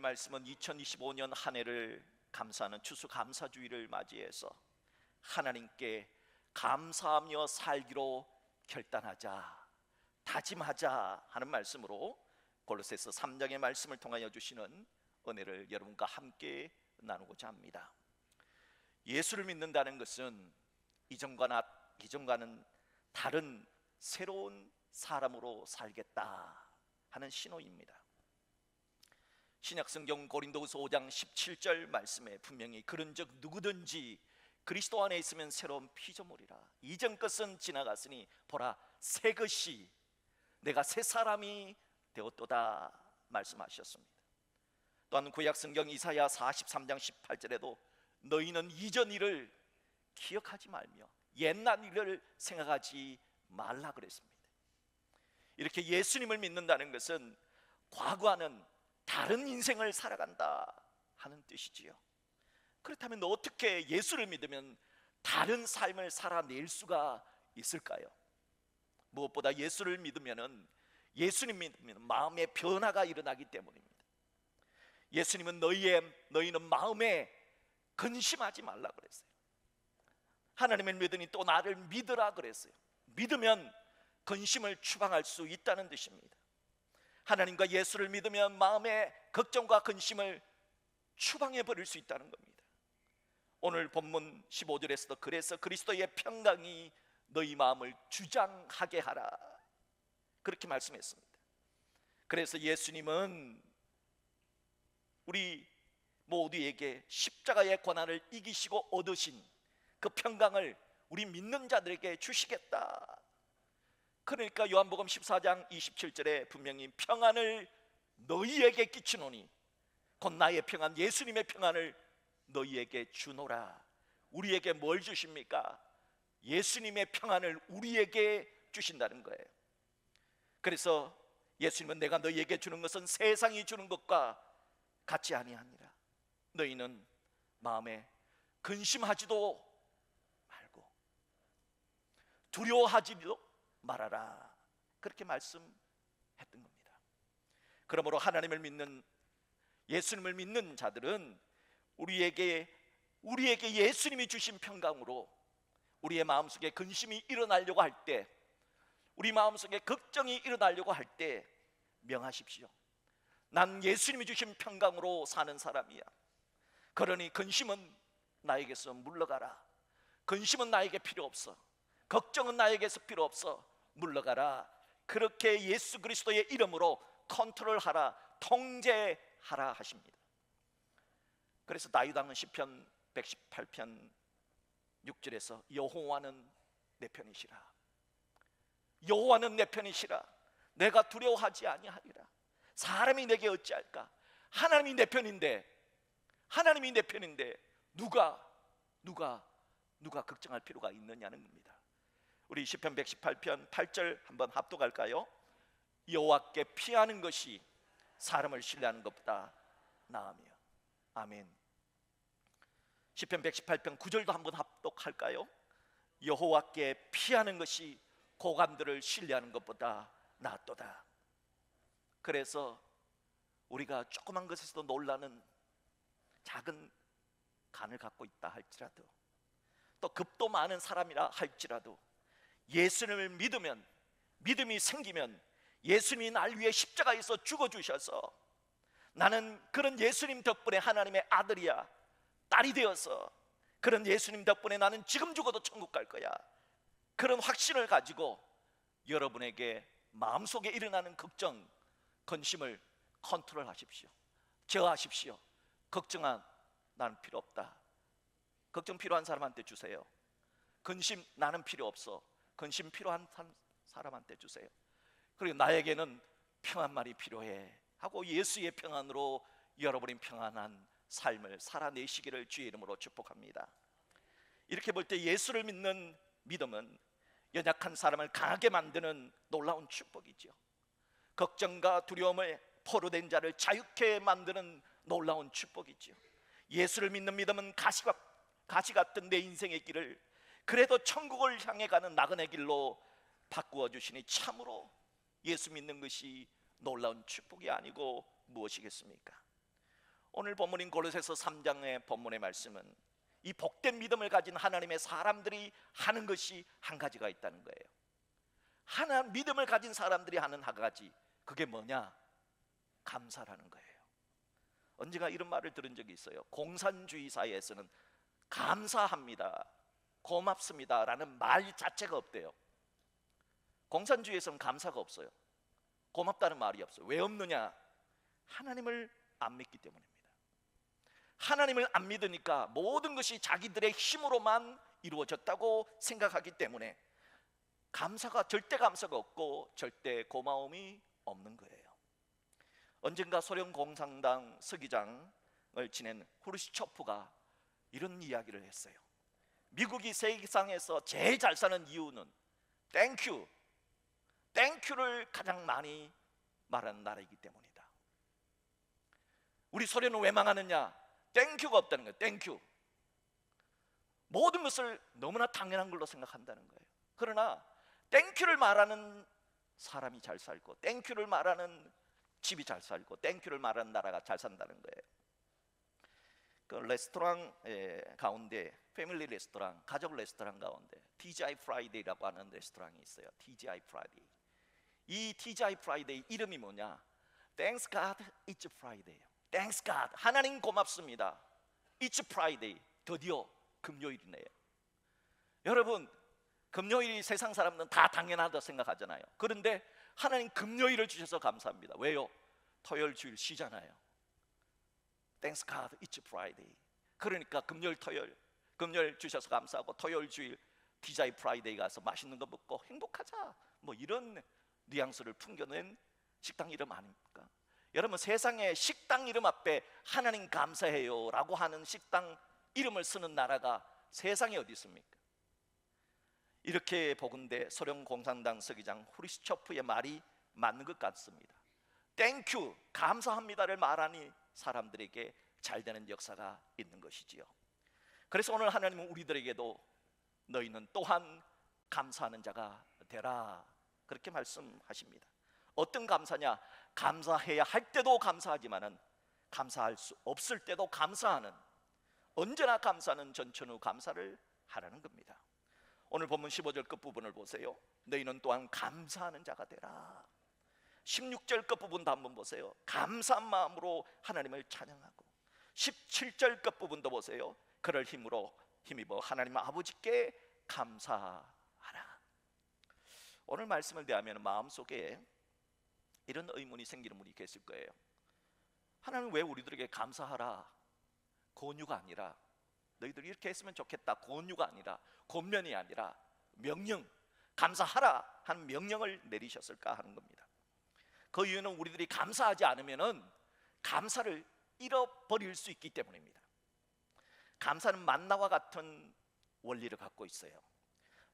오늘 말씀은 2025년 한 해를 감사하는 추수감사주의를 맞이해서 하나님께 감사하며 살기로 결단하자, 다짐하자 하는 말씀으로 골로새서 3장의 말씀을 통하여 주시는 은혜를 여러분과 함께 나누고자 합니다. 예수를 믿는다는 것은 이전과는 다른 새로운 사람으로 살겠다 하는 신호입니다. 신약성경 고린도후서 5장 17절 말씀에 분명히 그런즉 누구든지 그리스도 안에 있으면 새로운 피조물이라, 이전 것은 지나갔으니 보라 새 것이 내가 새 사람이 되었도다 말씀하셨습니다. 또한 구약성경 이사야 43장 18절에도 너희는 이전 일을 기억하지 말며 옛날 일을 생각하지 말라 그랬습니다. 이렇게 예수님을 믿는다는 것은 과거와는 다른 인생을 살아간다 하는 뜻이지요. 그렇다면 어떻게 예수를 믿으면 다른 삶을 살아낼 수가 있을까요? 무엇보다 예수를 믿으면 예수님 믿으면 마음의 변화가 일어나기 때문입니다. 예수님은 너희는 마음에 근심하지 말라 그랬어요. 하나님을 믿으니 또 나를 믿으라 그랬어요. 믿으면 근심을 추방할 수 있다는 뜻입니다. 하나님과 예수를 믿으면 마음의 걱정과 근심을 추방해 버릴 수 있다는 겁니다. 오늘 본문 15절에서도 그래서 그리스도의 평강이 너희 마음을 주장하게 하라 그렇게 말씀했습니다. 그래서 예수님은 우리 모두에게 십자가의 고난을 이기시고 얻으신 그 평강을 우리 믿는 자들에게 주시겠다. 그러니까 요한복음 14장 27절에 분명히 평안을 너희에게 끼치노니 곧 나의 평안, 예수님의 평안을 너희에게 주노라. 우리에게 뭘 주십니까? 예수님의 평안을 우리에게 주신다는 거예요. 그래서 예수님은 내가 너희에게 주는 것은 세상이 주는 것과 같지 아니하니라. 너희는 마음에 근심하지도 말고 두려워하지도 말하라 그렇게 말씀했던 겁니다. 그러므로 하나님을 믿는 예수님을 믿는 자들은 우리에게 예수님이 주신 평강으로 우리의 마음속에 근심이 일어나려고 할 때, 우리 마음속에 걱정이 일어나려고 할 때 명하십시오. 난 예수님이 주신 평강으로 사는 사람이야. 그러니 근심은 나에게서 물러가라. 근심은 나에게 필요 없어. 걱정은 나에게서 필요 없어. 물러가라. 그렇게 예수 그리스도의 이름으로 컨트롤하라, 통제하라 하십니다. 그래서 다윗왕은 시편 118편 6절에서 여호와는 내 편이시라. 여호와는 내 편이시라. 내가 두려워하지 아니하리라. 사람이 내게 어찌할까? 하나님이 내 편인데 누가 걱정할 필요가 있느냐는 겁니다. 우리 시편 118편 8절 한번 합독할까요? 여호와께 피하는 것이 사람을 신뢰하는 것보다 나으며. 아멘. 시편 118편 9절도 한번 합독할까요? 여호와께 피하는 것이 고관들을 신뢰하는 것보다 낫도다. 그래서 우리가 조그만 것에서도 놀라는 작은 간을 갖고 있다 할지라도, 또 겁도 많은 사람이라 할지라도 예수님을 믿으면, 믿음이 생기면 예수님이 날 위해 십자가에서 죽어주셔서 나는 그런 예수님 덕분에 하나님의 아들이야, 딸이 되어서 그런 예수님 덕분에 나는 지금 죽어도 천국 갈 거야, 그런 확신을 가지고 여러분에게 마음속에 일어나는 걱정, 근심을 컨트롤하십시오. 제어하십시오. 걱정한 나는 필요 없다. 걱정 필요한 사람한테 주세요. 근심 나는 필요 없어. 근심 필요한 사람한테 주세요. 그리고 나에게는 평안만이 필요해 하고 예수의 평안으로 여러분이 평안한 삶을 살아내시기를 주의 이름으로 축복합니다. 이렇게 볼 때 예수를 믿는 믿음은 연약한 사람을 강하게 만드는 놀라운 축복이죠. 걱정과 두려움을 포로된 자를 자유케 만드는 놀라운 축복이죠. 예수를 믿는 믿음은 가시 같은 내 인생의 길을 그래도 천국을 향해 가는 나그네 길로 바꾸어 주시니 참으로 예수 믿는 것이 놀라운 축복이 아니고 무엇이겠습니까? 오늘 본문인 골로새서 3장의 본문의 말씀은 이 복된 믿음을 가진 하나님의 사람들이 하는 것이 한 가지가 있다는 거예요. 믿음을 가진 사람들이 하는 한 가지, 그게 뭐냐? 감사라는 거예요. 언젠가 이런 말을 들은 적이 있어요. 공산주의 사회에서는 감사합니다, 고맙습니다 라는 말 자체가 없대요. 공산주의에서는 감사가 없어요. 고맙다는 말이 없어요. 왜 없느냐? 하나님을 안 믿기 때문입니다. 하나님을 안 믿으니까 모든 것이 자기들의 힘으로만 이루어졌다고 생각하기 때문에 절대 감사가 없고 절대 고마움이 없는 거예요. 언젠가 소련 공산당 서기장을 지낸 후르시초프가 이런 이야기를 했어요. 미국이 세계상에서 제일 잘 사는 이유는 땡큐를 가장 많이 말하는 나라이기 때문이다. 우리 소련은 왜 망하느냐? 땡큐가 없다는 거예요. 땡큐. 모든 것을 너무나 당연한 걸로 생각한다는 거예요. 그러나 땡큐를 말하는 사람이 잘 살고, 땡큐를 말하는 집이 잘 살고, 땡큐를 말하는 나라가 잘 산다는 거예요. 그 레스토랑 가운데, 패밀리 레스토랑, 가족 레스토랑 가운데 TGI 프라이데이라고 하는 레스토랑이 있어요. TGI 프라이데이. 이 TGI 프라이데이 이름이 뭐냐? Thanks God, it's Friday. Thanks God, 하나님 고맙습니다. It's Friday, 드디어 금요일이네요. 여러분, 금요일이 세상 사람들은 다 당연하다 생각하잖아요. 그런데 하나님 금요일을 주셔서 감사합니다. 왜요? 토요일 주일 쉬잖아요. Thanks God, it's Friday. 그러니까 금요일 주셔서 감사하고, 토요일 주일 TGI 프라이데이 가서 맛있는 거 먹고 행복하자, 뭐 이런 뉘앙스를 풍겨낸 식당 이름 아닙니까? 여러분, 세상에 식당 이름 앞에 하나님 감사해요 라고 하는 식당 이름을 쓰는 나라가 세상에 어디 있습니까? 이렇게 보건대 소련 공산당 서기장 후르시초프의 말이 맞는 것 같습니다. 땡큐, 감사합니다를 말하니 사람들에게 잘 되는 역사가 있는 것이지요. 그래서 오늘 하나님은 우리들에게도 너희는 또한 감사하는 자가 되라, 그렇게 말씀하십니다. 어떤 감사냐? 감사해야 할 때도 감사하지만은 감사할 수 없을 때도 감사하는, 언제나 감사는 전천후 감사를 하라는 겁니다. 오늘 본문 15절 끝부분을 보세요. 너희는 또한 감사하는 자가 되라. 16절 끝부분도 한번 보세요. 감사한 마음으로 하나님을 찬양하고, 17절 끝부분도 보세요. 그를 힘입어 하나님 아버지께 감사하라. 오늘 말씀을 대하면 마음속에 이런 의문이 생기는 분이 계실 거예요. 하나님 왜 우리들에게 감사하라, 권유가 아니라, 너희들 이렇게 했으면 좋겠다, 권유가 아니라, 권면이 아니라 명령, 감사하라 하는 명령을 내리셨을까 하는 겁니다. 그 이유는 우리들이 감사하지 않으면 감사를 잃어버릴 수 있기 때문입니다. 감사는 만나와 같은 원리를 갖고 있어요.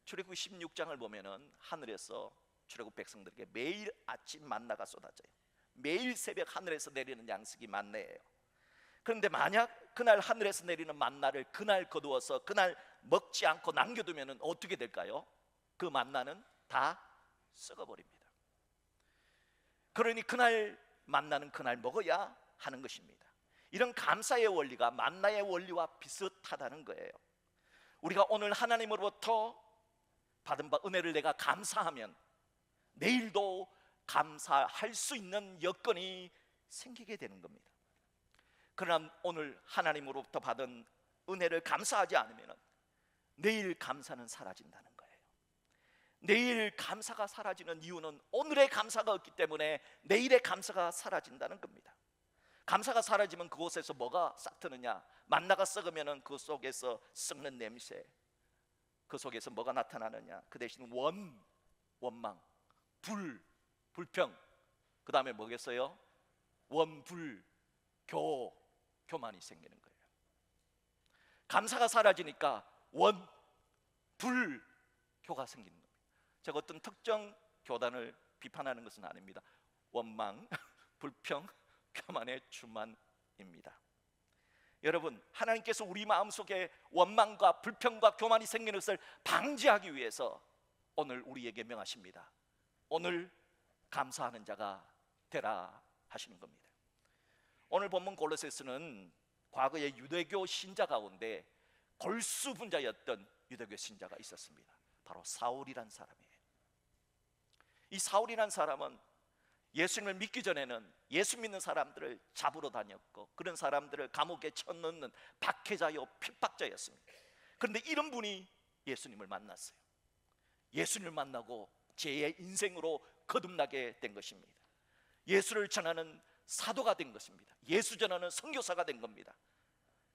출애굽 16장을 보면은 하늘에서 출애굽 백성들에게 매일 아침 만나가 쏟아져요. 매일 새벽 하늘에서 내리는 양식이 만나예요. 그런데 만약 그날 하늘에서 내리는 만나를 그날 거두어서 그날 먹지 않고 남겨두면 어떻게 될까요? 그 만나는 다 썩어버립니다. 그러니 그날 만나는 그날 먹어야 하는 것입니다. 이런 감사의 원리가 만나의 원리와 비슷하다는 거예요. 우리가 오늘 하나님으로부터 받은 바 은혜를 내가 감사하면 내일도 감사할 수 있는 여건이 생기게 되는 겁니다. 그러나 오늘 하나님으로부터 받은 은혜를 감사하지 않으면 내일 감사는 사라진다는 거예요. 내일 감사가 사라지는 이유는 오늘의 감사가 없기 때문에 내일의 감사가 사라진다는 겁니다. 감사가 사라지면 그곳에서 뭐가 싹트느냐? 만나가 썩으면 그 속에서 썩는 냄새, 그 속에서 뭐가 나타나느냐? 그 대신 원망, 불평, 그 다음에 뭐겠어요? 교만이 생기는 거예요. 감사가 사라지니까 교가 생기는 겁니다. 제가 어떤 특정 교단을 비판하는 것은 아닙니다. 원망, 불평, 교만의 주만입니다. 여러분, 하나님께서 우리 마음속에 원망과 불평과 교만이 생기는 것을 방지하기 위해서 오늘 우리에게 명하십니다. 오늘 감사하는 자가 되라 하시는 겁니다. 오늘 본문 골로새서는 과거에 유대교 신자 가운데 골수분자였던 유대교 신자가 있었습니다. 바로 사울이란 사람이에요. 이 사울이란 사람은 예수님을 믿기 전에는 예수 믿는 사람들을 잡으러 다녔고, 그런 사람들을 감옥에 쳐넣는 박해자요 핍박자였습니다. 그런데 이런 분이 예수님을 만났어요. 예수님을 만나고 제 인생으로 거듭나게 된 것입니다. 예수를 전하는 사도가 된 것입니다. 예수 전하는 선교사가 된 겁니다.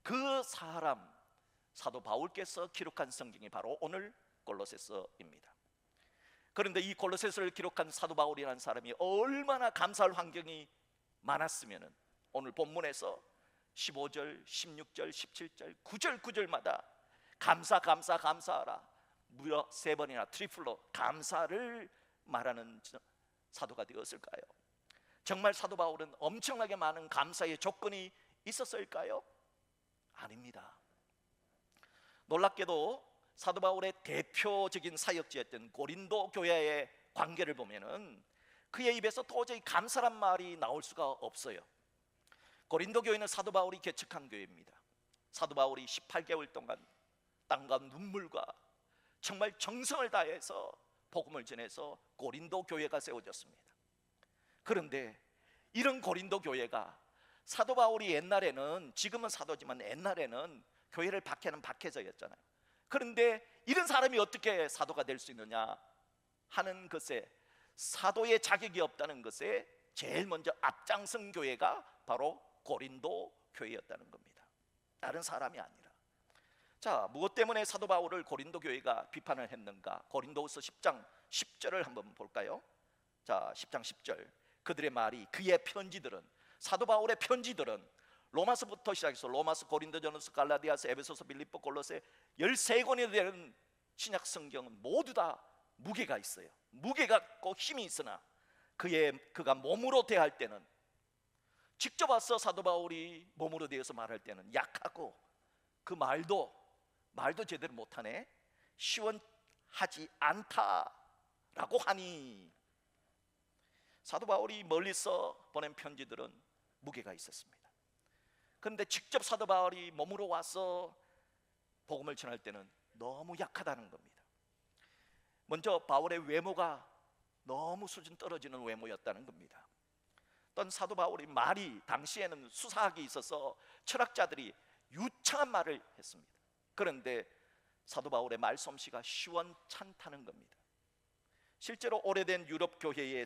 그 사람, 사도 바울께서 기록한 성경이 바로 오늘 골로새서입니다. 그런데 이 골로새서를 기록한 사도 바울이라는 사람이 얼마나 감사할 환경이 많았으면 오늘 본문에서 15절, 16절, 17절, 9절, 9절마다 감사하라, 무려 3번이나 트리플로 감사를 말하는 사도가 되었을까요? 정말 사도 바울은 엄청나게 많은 감사의 조건이 있었을까요? 아닙니다. 놀랍게도 사도 바울의 대표적인 사역지였던 고린도 교회의 관계를 보면은 그의 입에서 도저히 감사란 말이 나올 수가 없어요. 고린도 교회는 사도 바울이 개척한 교회입니다. 사도 바울이 18개월 동안 땀과 눈물과 정말 정성을 다해서 복음을 전해서 고린도 교회가 세워졌습니다. 그런데 이런 고린도 교회가 사도 바울이 옛날에는, 지금은 사도지만 옛날에는 교회를 박해하는 박해자였잖아요. 그런데 이런 사람이 어떻게 사도가 될 수 있느냐 하는 것에, 사도의 자격이 없다는 것에 제일 먼저 앞장선 교회가 바로 고린도 교회였다는 겁니다. 다른 사람이 아니라. 자, 무엇 때문에 사도 바울을 고린도 교회가 비판을 했는가? 고린도후서 10장 10절을 한번 볼까요? 자, 10장 10절. 그들의 말이, 그의 편지들은, 사도 바울의 편지들은 로마서부터 시작해서 로마서, 고린도전서, 갈라디아서, 에베소서, 빌립보, 골로새 13권이 되는 신약 성경은 모두 다 무게가 있어요. 무게가 있고 힘이 있으나 그가 몸으로 대할 때는, 직접 와서 사도 바울이 몸으로 대해서 말할 때는 약하고, 그 말도 제대로 못하네, 시원하지 않다라고 하니, 사도 바울이 멀리서 보낸 편지들은 무게가 있었습니다. 그런데 직접 사도 바울이 몸으로 와서 복음을 전할 때는 너무 약하다는 겁니다. 먼저 바울의 외모가 너무 수준 떨어지는 외모였다는 겁니다. 또 사도 바울이 말이 당시에는 수사학이 있어서 철학자들이 유창한 말을 했습니다. 그런데 사도 바울의 말솜씨가 시원찮다는 겁니다. 실제로 오래된 유럽 교회의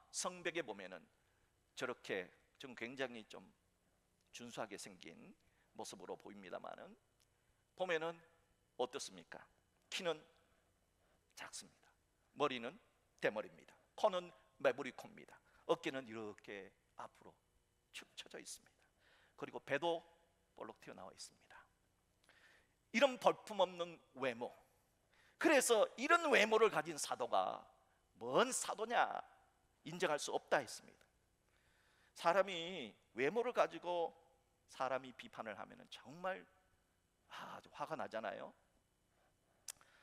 성벽에 보면은 저렇게 좀 굉장히 좀 준수하게 생긴 모습으로 보입니다만은, 보면은 어떻습니까? 키는 작습니다. 머리는 대머리입니다. 코는 매부리 코입니다. 어깨는 이렇게 앞으로 축 처져 있습니다. 그리고 배도 볼록 튀어나와 있습니다. 이런 볼품없는 외모, 그래서 이런 외모를 가진 사도가 뭔 사도냐, 인정할 수 없다 했습니다. 사람이 외모를 가지고 사람이 비판을 하면 정말 아주 화가 나잖아요.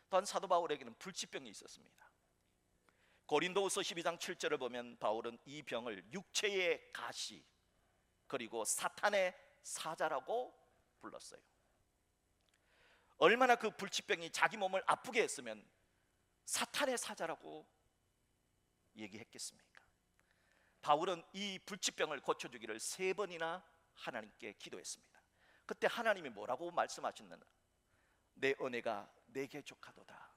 또한 사도 바울에게는 불치병이 있었습니다. 고린도후서 12장 7절을 보면 바울은 이 병을 육체의 가시, 그리고 사탄의 사자라고 불렀어요. 얼마나 그 불치병이 자기 몸을 아프게 했으면 사탄의 사자라고 얘기했겠습니까? 바울은 이 불치병을 고쳐주기를 3번이나 하나님께 기도했습니다. 그때 하나님이 뭐라고 말씀하셨느냐? 내 은혜가 내게 족하도다.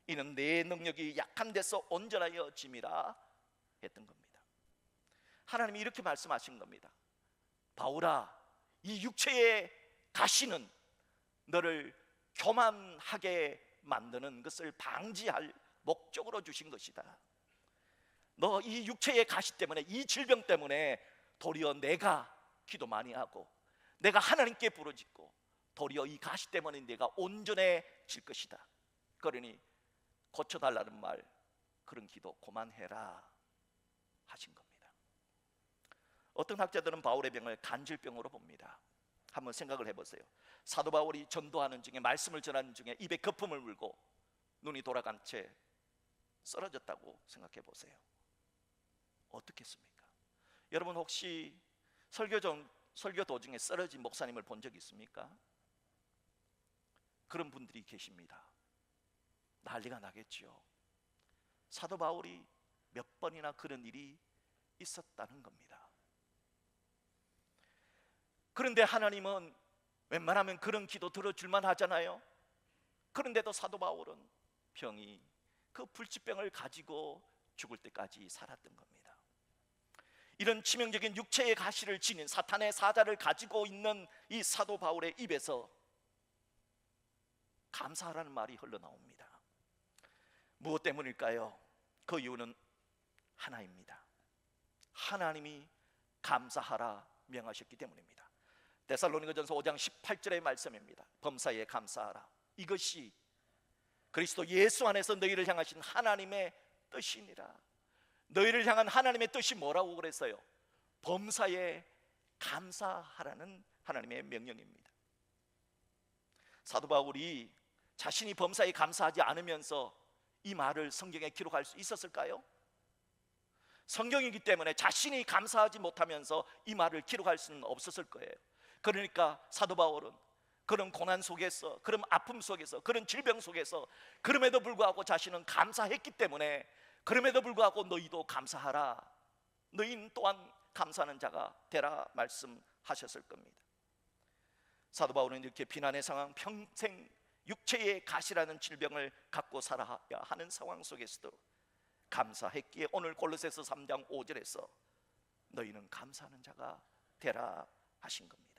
이는 내 능력이 약한 데서 온전하여 짐이라 했던 겁니다. 하나님이 이렇게 말씀하신 겁니다. 바울아, 이 육체의 가시는 너를 교만하게 만드는 것을 방지할 목적으로 주신 것이다. 너 이 육체의 가시 때문에, 이 질병 때문에 도리어 내가 기도 많이 하고 내가 하나님께 부르짖고 도리어 이 가시 때문에 내가 온전해질 것이다. 그러니 고쳐달라는 말, 그런 기도 그만해라 하신 겁니다. 어떤 학자들은 바울의 병을 간질병으로 봅니다. 한번 생각을 해보세요. 사도 바울이 전도하는 중에, 말씀을 전하는 중에 입에 거품을 물고 눈이 돌아간 채 쓰러졌다고 생각해 보세요. 어떻겠습니까? 여러분 혹시 설교 도중에 쓰러진 목사님을 본 적 있습니까? 그런 분들이 계십니다. 난리가 나겠죠. 사도 바울이 몇 번이나 그런 일이 있었다는 겁니다. 그런데 하나님은 웬만하면 그런 기도 들어줄만 하잖아요. 그런데도 사도 바울은 병이, 그 불치병을 가지고 죽을 때까지 살았던 겁니다. 이런 치명적인 육체의 가시를 지닌 사탄의 사자를 가지고 있는 이 사도 바울의 입에서 감사하라는 말이 흘러나옵니다. 무엇 때문일까요? 그 이유는 하나입니다. 하나님이 감사하라 명하셨기 때문입니다. 데살로니가전서 5장 18절의 말씀입니다. 범사에 감사하라. 이것이 그리스도 예수 안에서 너희를 향하신 하나님의 뜻이니라. 너희를 향한 하나님의 뜻이 뭐라고 그랬어요? 범사에 감사하라는 하나님의 명령입니다. 사도 바울이 자신이 범사에 감사하지 않으면서 이 말을 성경에 기록할 수 있었을까요? 성경이기 때문에 자신이 감사하지 못하면서 이 말을 기록할 수는 없었을 거예요. 그러니까 사도 바울은 그런 고난 속에서, 그런 아픔 속에서, 그런 질병 속에서 그럼에도 불구하고 자신은 감사했기 때문에 그럼에도 불구하고 너희도 감사하라, 너희는 또한 감사하는 자가 되라 말씀하셨을 겁니다. 사도 바울은 이렇게 비난의 상황, 평생 육체의 가시라는 질병을 갖고 살아야 하는 상황 속에서도 감사했기에 오늘 골로새서 3장 5절에서 너희는 감사하는 자가 되라 하신 겁니다.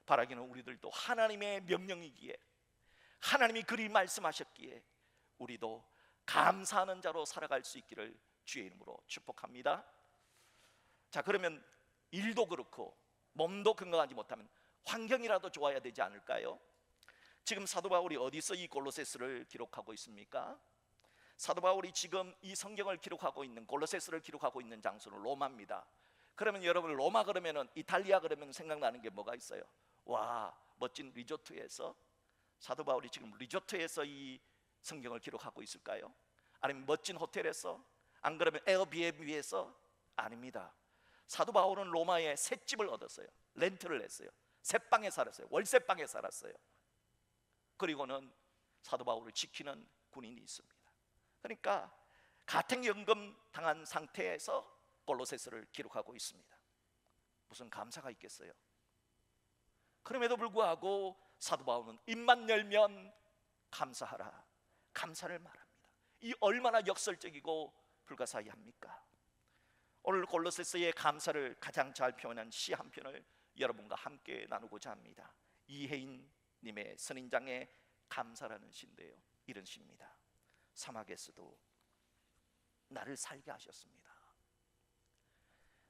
바라기는 우리들도 하나님의 명령이기에, 하나님이 그리 말씀하셨기에 우리도 감사하는 자로 살아갈 수 있기를 주의 이름으로 축복합니다. 자, 그러면 일도 그렇고 몸도 건강하지 못하면 환경이라도 좋아야 되지 않을까요? 지금 사도 바울이 어디서 이 골로새서를 기록하고 있습니까? 사도 바울이 지금 이 성경을 기록하고 있는, 골로새서를 기록하고 있는 장소는 로마입니다. 그러면 여러분, 로마 그러면은, 이탈리아 그러면 생각나는 게 뭐가 있어요? 와, 멋진 리조트에서, 사도 바울이 지금 리조트에서 이 성경을 기록하고 있을까요? 아니면 멋진 호텔에서? 안 그러면 에어비앤비에서? 아닙니다. 사도 바울은 로마에 새 집을 얻었어요. 렌트를 했어요. 새 방에 살았어요. 월세방에 살았어요. 그리고는 사도 바울을 지키는 군인이 있습니다. 그러니까 가택연금 당한 상태에서 골로새서를 기록하고 있습니다. 무슨 감사가 있겠어요? 그럼에도 불구하고 사도 바울은 입만 열면 감사하라, 감사를 말합니다. 이 얼마나 역설적이고 불가사의합니까? 오늘 골로새서의 감사를 가장 잘 표현한 시 한 편을 여러분과 함께 나누고자 합니다. 이혜인 님의 선인장의 감사라는 시인데요, 이런 시입니다. 사막에서도 나를 살게 하셨습니다.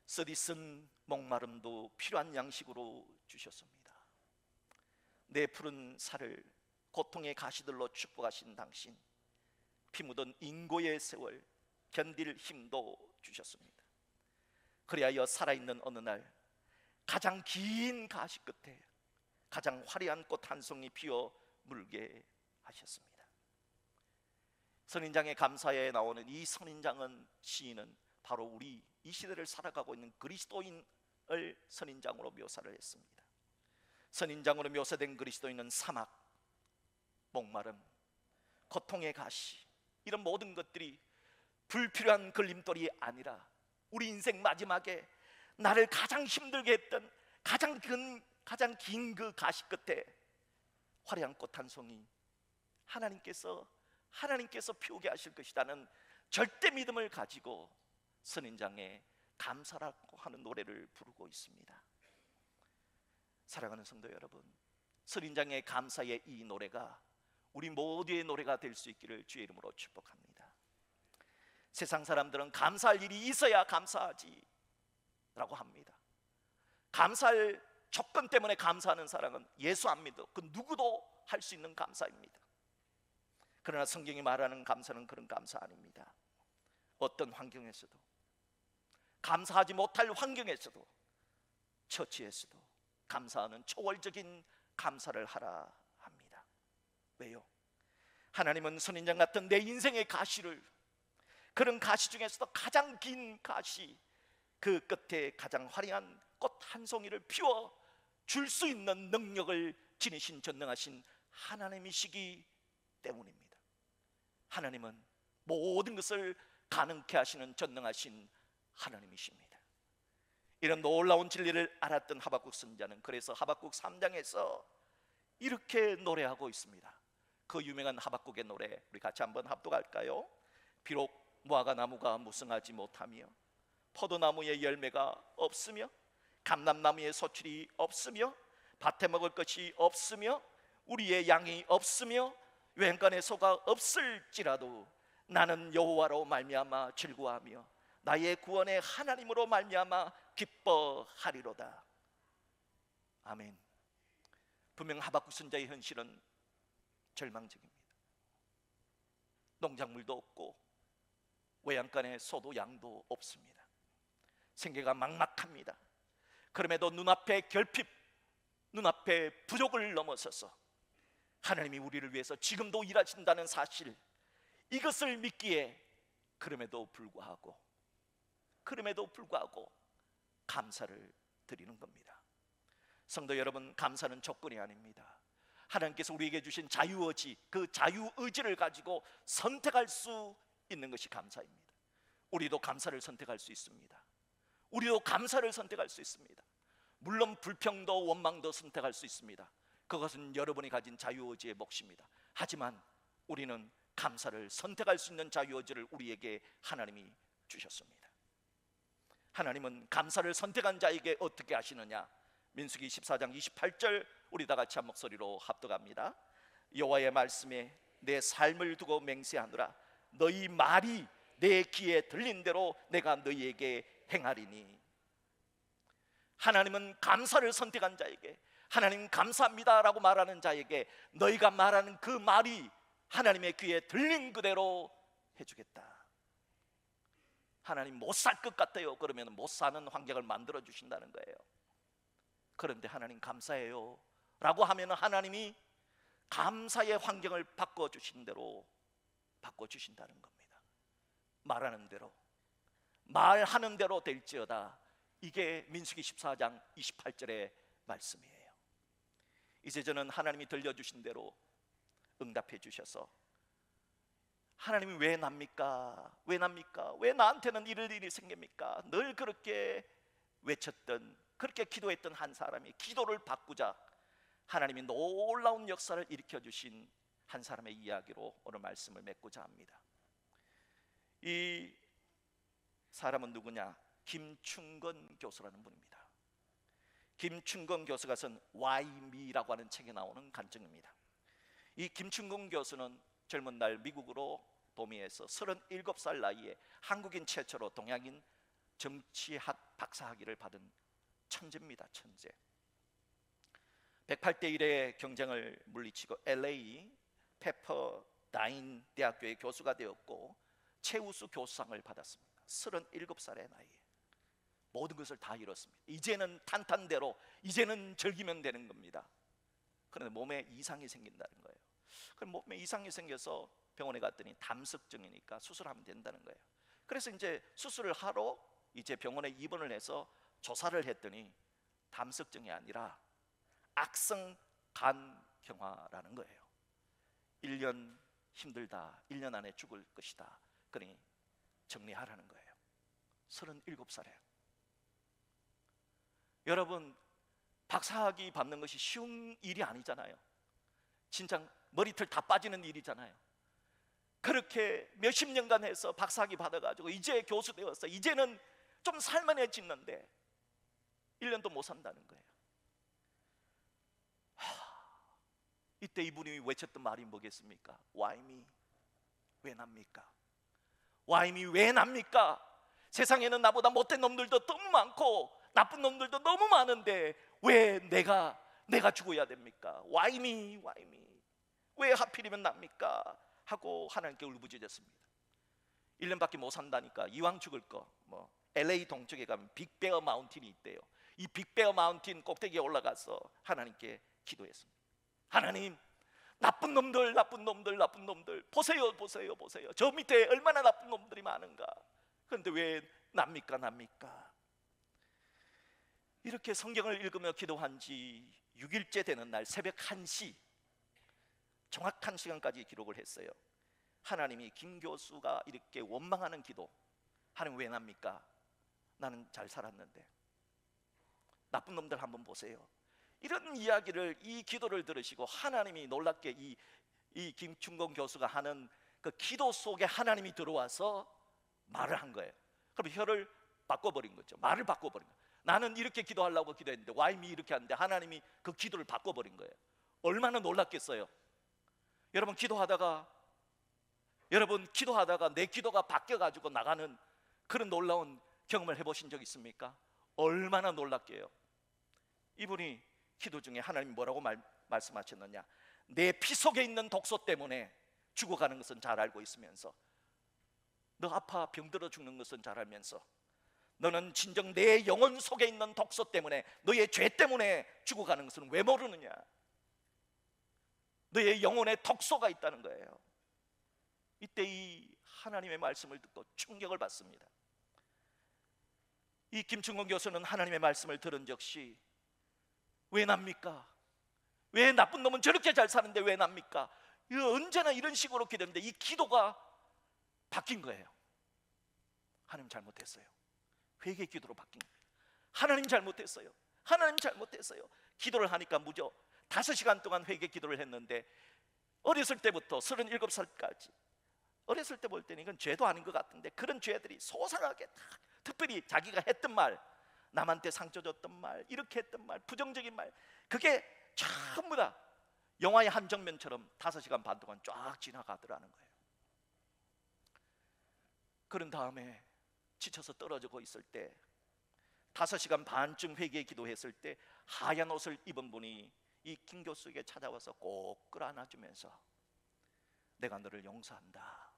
쓰디쓴 목마름도 필요한 양식으로 주셨습니다. 내 푸른 살을 고통의 가시들로 축복하신 당신, 피 묻은 인고의 세월 견딜 힘도 주셨습니다. 그리하여 살아있는 어느 날 가장 긴 가시 끝에 가장 화려한 꽃 한 송이 피어 물게 하셨습니다. 선인장의 감사에 나오는 이 선인장은, 시인은 바로 우리 이 시대를 살아가고 있는 그리스도인을 선인장으로 묘사를 했습니다. 선인장으로 묘사된 그리스도인은 사막, 목마름, 고통의 가시, 이런 모든 것들이 불필요한 걸림돌이 아니라 우리 인생 마지막에 나를 가장 힘들게 했던 가장 긴 그 가시 끝에 화려한 꽃 한 송이 하나님께서 피우게 하실 것이라는 절대 믿음을 가지고 선인장의 감사라고 하는 노래를 부르고 있습니다. 사랑하는 성도 여러분, 선인장의 감사의 이 노래가 우리 모두의 노래가 될 수 있기를 주의 이름으로 축복합니다. 세상 사람들은 감사할 일이 있어야 감사하지 라고 합니다. 감사할 조건 때문에 감사하는 사람은 예수 안 믿어 그 누구도 할 수 있는 감사입니다. 그러나 성경이 말하는 감사는 그런 감사 아닙니다. 어떤 환경에서도, 감사하지 못할 환경에서도, 처치에서도 감사하는 초월적인 감사를 하라 합니다. 왜요? 하나님은 선인장 같은 내 인생의 가시를, 그런 가시 중에서도 가장 긴 가시, 그 끝에 가장 화려한 꽃 한 송이를 피워 줄 수 있는 능력을 지니신 전능하신 하나님이시기 때문입니다. 하나님은 모든 것을 가능케 하시는 전능하신 하나님이십니다. 이런 놀라운 진리를 알았던 하박국 선지자는 그래서 하박국 3장에서 이렇게 노래하고 있습니다. 그 유명한 하박국의 노래 우리 같이 한번 합독할까요? 비록 무화과 나무가 무성하지 못하며 포도나무의 열매가 없으며 감람나무의 소출이 없으며 밭에 먹을 것이 없으며 우리의 양이 없으며 외양간에 소가 없을지라도 나는 여호와로 말미암아 즐거워하며 나의 구원의 하나님으로 말미암아 기뻐하리로다. 아멘. 분명 하박국 선지자의 현실은 절망적입니다. 농작물도 없고 외양간에 소도 양도 없습니다. 생계가 막막합니다. 그럼에도 눈앞에 결핍, 눈앞에 부족을 넘어서서 하나님이 우리를 위해서 지금도 일하신다는 사실, 이것을 믿기에 그럼에도 불구하고 감사를 드리는 겁니다. 성도 여러분, 감사는 조건이 아닙니다. 하나님께서 우리에게 주신 자유의지, 그 자유의지를 가지고 선택할 수 있는 것이 감사입니다. 우리도 감사를 선택할 수 있습니다. 우리도 감사를 선택할 수 있습니다. 물론 불평도 원망도 선택할 수 있습니다. 그것은 여러분이 가진 자유의지의 몫입니다. 하지만 우리는 감사를 선택할 수 있는 자유의지를 우리에게 하나님이 주셨습니다. 하나님은 감사를 선택한 자에게 어떻게 하시느냐? 민수기 14장 28절 우리 다 같이 한 목소리로 합독합니다. 여호와의 말씀에 내 삶을 두고 맹세하노라. 너희 말이 내 귀에 들린 대로 내가 너희에게 행하리니. 하나님은 감사를 선택한 자에게, 하나님 감사합니다 라고 말하는 자에게 너희가 말하는 그 말이 하나님의 귀에 들린 그대로 해주겠다. 하나님 못 살 것 같아요. 그러면 못 사는 환경을 만들어 주신다는 거예요. 그런데 하나님 감사해요 라고 하면 하나님이 감사의 환경을 바꿔주신 대로 바꿔주신다는 겁니다. 말하는 대로, 말하는 대로 될지어다. 이게 민수기 14장 28절의 말씀이에요. 이제 저는 하나님이 들려주신 대로 응답해 주셔서 하나님이 왜 납니까? 왜 납니까? 왜 나한테는 이럴 일이 생깁니까? 늘 그렇게 외쳤던, 그렇게 기도했던 한 사람이 기도를 바꾸자 하나님이 놀라운 역사를 일으켜 주신 한 사람의 이야기로 오늘 말씀을 맺고자 합니다. 이 사람은 누구냐? 김충건 교수라는 분입니다. 김충건 교수가 쓴 Why Me라고 하는 책에 나오는 간증입니다. 이 김충건 교수는 젊은 날 미국으로 도미에서 37살 나이에 한국인 최초로 동양인 정치학 박사학위를 받은 천재입니다. 천재. 108대 1의 경쟁을 물리치고 LA 페퍼다인 대학교의 교수가 되었고 최우수 교수상을 받았습니다. 37살의 나이에 모든 것을 다 잃었습니다. 이제는 탄탄대로, 이제는 즐기면 되는 겁니다. 그런데 몸에 이상이 생긴다는 거예요. 그럼 몸에 이상이 생겨서 병원에 갔더니 담석증이니까 수술하면 된다는 거예요. 그래서 이제 수술을 하러 이제 병원에 입원을 해서 조사를 했더니 담석증이 아니라 악성 간경화라는 거예요. 1년 힘들다, 1년 안에 죽을 것이다. 그러니 정리하라는 거예요. 37살에. 여러분, 박사학위 받는 것이 쉬운 일이 아니잖아요. 진짜 머리털 다 빠지는 일이잖아요. 그렇게 몇십 년간 해서 박사학위 받아가지고 이제 교수 되었어. 이제는 좀 살만해지는데 1년도 못 산다는 거예요. 이때 이분이 외쳤던 말이 뭐겠습니까? Why me? 왜 납니까? Why me? 왜 납니까? 세상에는 나보다 못된 놈들도 너무 많고 나쁜 놈들도 너무 많은데 왜 내가 죽어야 됩니까? Why me? Why me? 왜 하필이면 납니까? 하고 하나님께 울부짖었습니다. 1년밖에 못 산다니까 이왕 죽을 거 뭐 LA 동쪽에 가면 빅베어 마운틴이 있대요. 이 빅베어 마운틴 꼭대기에 올라가서 하나님께 기도했습니다. 하나님, 나쁜 놈들 보세요. 저 밑에 얼마나 나쁜 놈들이 많은가. 그런데 왜 납니까? 이렇게 성경을 읽으며 기도한 지 6일째 되는 날 새벽 1시, 정확한 시간까지 기록을 했어요. 하나님이 김 교수가 이렇게 원망하는 기도, 하나님 왜 납니까? 나는 잘 살았는데. 나쁜 놈들 한번 보세요. 이런 이야기를, 이 기도를 들으시고 하나님이 놀랍게 이 김충곤 교수가 하는 그 기도 속에 하나님이 들어와서 말을 한 거예요. 그럼 혀를 바꿔버린 거죠. 말을 바꿔버린 거예요. 나는 이렇게 기도하려고 기도했는데 와임이 이렇게 하는데 하나님이 그 기도를 바꿔버린 거예요. 얼마나 놀랐겠어요. 여러분 기도하다가 내 기도가 바뀌어가지고 나가는 그런 놀라운 경험을 해보신 적 있습니까? 얼마나 놀랍게요. 이분이 기도 중에 하나님이 뭐라고 말씀하셨느냐, 내 피 속에 있는 독소 때문에 죽어가는 것은 잘 알고 있으면서, 너 아파 병들어 죽는 것은 잘 알면서, 너는 진정 내 영혼 속에 있는 독소 때문에, 너의 죄 때문에 죽어가는 것은 왜 모르느냐. 너의 영혼에 독소가 있다는 거예요. 이때 이 하나님의 말씀을 듣고 충격을 받습니다. 이 김충곤 교수는 하나님의 말씀을 들은 즉시 왜 납니까? 왜 나쁜 놈은 저렇게 잘 사는데 왜 납니까? 언제나 이런 식으로 기도했는데 이 기도가 바뀐 거예요. 하나님 잘못했어요. 회개 기도로 바뀐 거예요. 하나님 잘못했어요. 하나님 잘못했어요. 기도를 하니까 무려 5시간 동안 회개 기도를 했는데, 어렸을 때부터 37살까지, 어렸을 때 볼 때는 이건 죄도 아닌 것 같은데 그런 죄들이 소상하게, 특별히 자기가 했던 말, 남한테 상처 줬던 말, 이렇게 했던 말, 부정적인 말, 그게 전부 다 영화의 한 장면처럼 5시간 반 동안 쫙 지나가더라는 거예요. 그런 다음에 지쳐서 떨어지고 있을 때 5시간 반쯤 회개 기도했을 때 하얀 옷을 입은 분이 이 김 교수에게 찾아와서 꼭 끌어안아주면서 내가 너를 용서한다,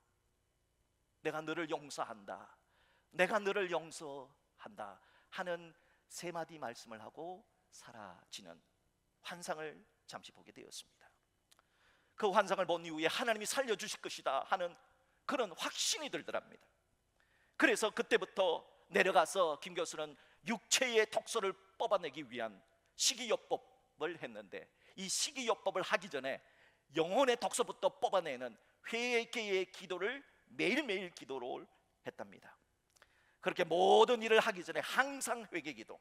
내가 너를 용서한다, 내가 너를 용서한다 하는 3마디 말씀을 하고 사라지는 환상을 잠시 보게 되었습니다. 그 환상을 본 이후에 하나님이 살려주실 것이다 하는 그런 확신이 들더랍니다. 그래서 그때부터 내려가서 김 교수는 육체의 독소를 뽑아내기 위한 식이요법을 했는데, 이 식이요법을 하기 전에 영혼의 독소부터 뽑아내는 회개의 기도를 매일매일 기도를 했답니다. 그렇게 모든 일을 하기 전에 항상 회개기도,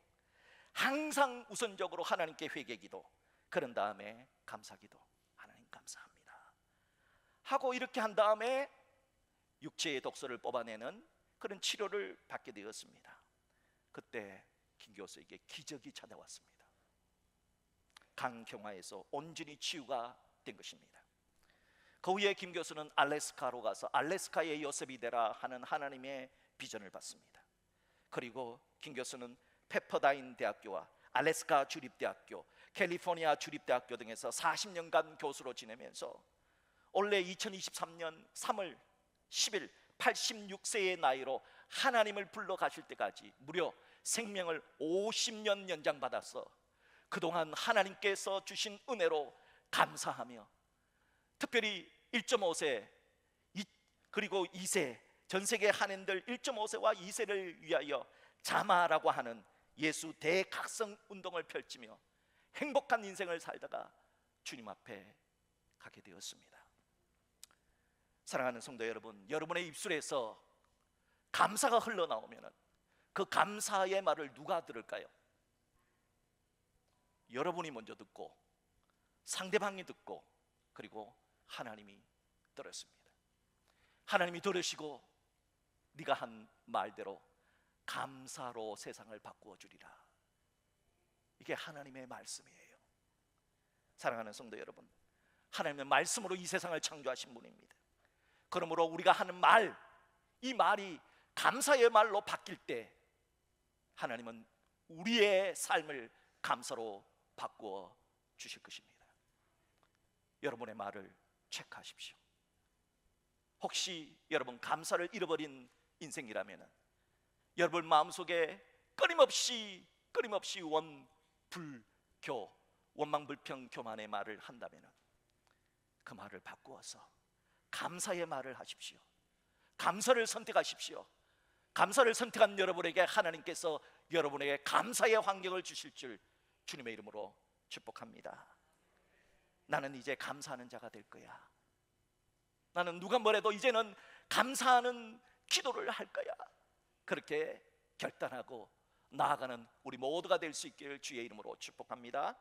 항상 우선적으로 하나님께 회개기도, 그런 다음에 감사기도, 하나님 감사합니다 하고 이렇게 한 다음에 육체의 독소를 뽑아내는 그런 치료를 받게 되었습니다. 그때 김 교수에게 기적이 찾아왔습니다. 강경화에서 온전히 치유가 된 것입니다. 그 후에 김 교수는 알래스카로 가서 알래스카의 요셉이 되라 하는 하나님의 비전을 받습니다. 그리고 김 교수는 페퍼다인 대학교와 알래스카 주립대학교, 캘리포니아 주립대학교 등에서 40년간 교수로 지내면서 올해 2023년 3월 10일 86세의 나이로 하나님을 불러 가실 때까지 무려 생명을 50년 연장받아서 그동안 하나님께서 주신 은혜로 감사하며, 특별히 1.5세 그리고 2세, 전세계 한인들 1.5세와 2세를 위하여 자마라고 하는 예수 대각성 운동을 펼치며 행복한 인생을 살다가 주님 앞에 가게 되었습니다. 사랑하는 성도 여러분, 여러분의 입술에서 감사가 흘러나오면 그 감사의 말을 누가 들을까요? 여러분이 먼저 듣고, 상대방이 듣고, 그리고 하나님이 들었습니다. 하나님이 들으시고 네가 한 말대로 감사로 세상을 바꾸어 주리라. 이게 하나님의 말씀이에요. 사랑하는 성도 여러분, 하나님의 말씀으로 이 세상을 창조하신 분입니다. 그러므로 우리가 하는 말, 이 말이 감사의 말로 바뀔 때 하나님은 우리의 삶을 감사로 바꾸어 주실 것입니다. 여러분의 말을 체크하십시오. 혹시 여러분 감사를 잃어버린 인생이라면 여러분 마음속에 끊임없이 원망불평 교만의 말을 한다면 그 말을 바꾸어서 감사의 말을 하십시오. 감사를 선택하십시오. 감사를 선택한 여러분에게 하나님께서 여러분에게 감사의 환경을 주실 줄 주님의 이름으로 축복합니다. 나는 이제 감사하는 자가 될 거야. 나는 누가 뭐래도 이제는 감사하는 기도를 할 거야. 그렇게 결단하고 나아가는 우리 모두가 될 수 있기를 주의 이름으로 축복합니다.